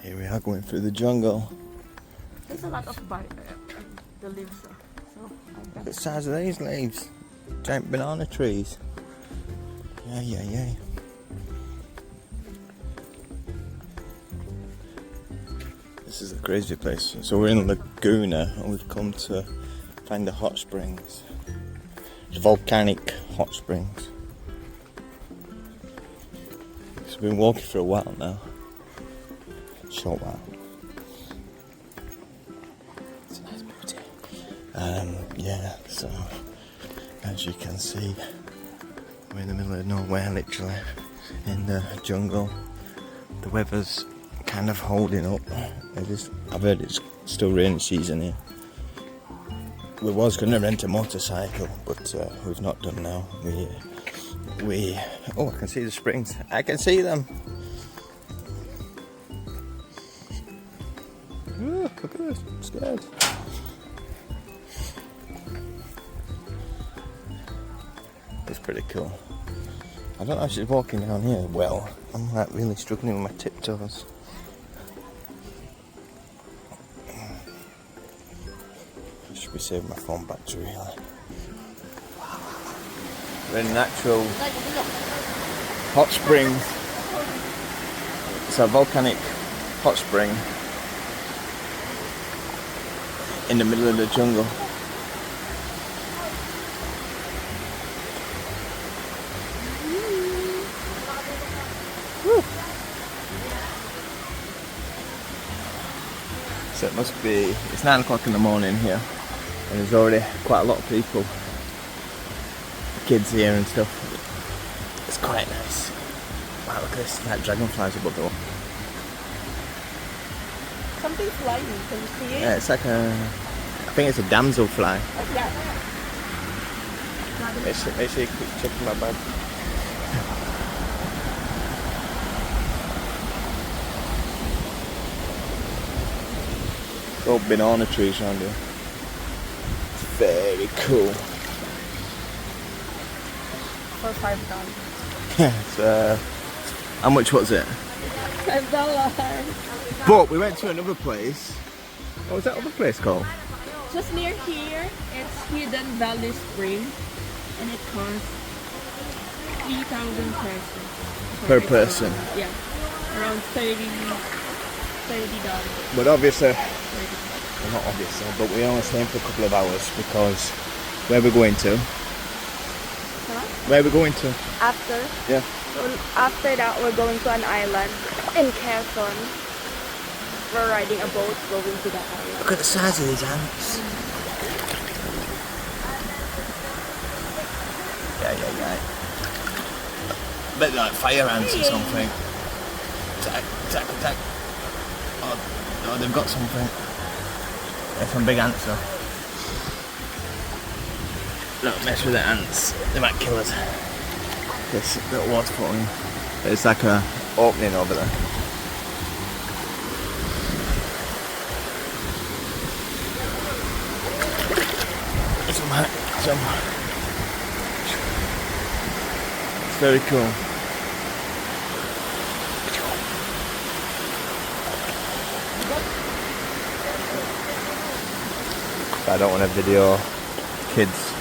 Here we are going through the jungle. There's a lot of the leaves. So Look at the size of these leaves. Giant banana trees. Yeah. This is a crazy place. So we're in Laguna and we've come to find the hot springs. The volcanic hot springs. So we've been walking for a while now. Short while. It's a nice beauty. Yeah, so as you can see, we're in the middle of nowhere, literally, in the jungle. The weather's kind of holding up. I've heard it's still rainy season here. We was going to rent a motorcycle, but we've not done now. Oh, I can see the springs. I can see them. Oh, look at this. I'm scared. It's pretty cool. I don't know if she's walking down here well. I'm like really struggling with my tiptoes. I should be saving my phone battery. We're in natural hot springs. It's a volcanic hot spring in the middle of the jungle. So it must be, it's 9 o'clock in the morning here, and there's already quite a lot of people, kids here and stuff. It's quite nice. Wow, look at this, like dragonflies above the wall. something flying. Can you see it? Yeah, it's like I think it's a damselfly. Oh, yeah. Make sure you keep checking my bag. All banana trees around here. Very cool. For $5. It's, how much was it? $5. But we went to another place. What was that other place called? Just near here, it's Hidden Valley Spring, and it costs 3,000 pesos. Per person. Yeah, around $30. But obviously, well, not obviously, but we only staying for a couple of hours because where we're going to? Huh? Where we're going to? After? Yeah. So after that, we're going to an island in Quezon. We're riding a boat going to that island. Look at the size of these ants. Yeah. Bet they're like fire ants or something. Attack. Oh, they've got something. They're some big ants though. Don't mess with the ants. They might kill us. This little waterfall. It's like a opening over there. It's very cool. I don't want to video kids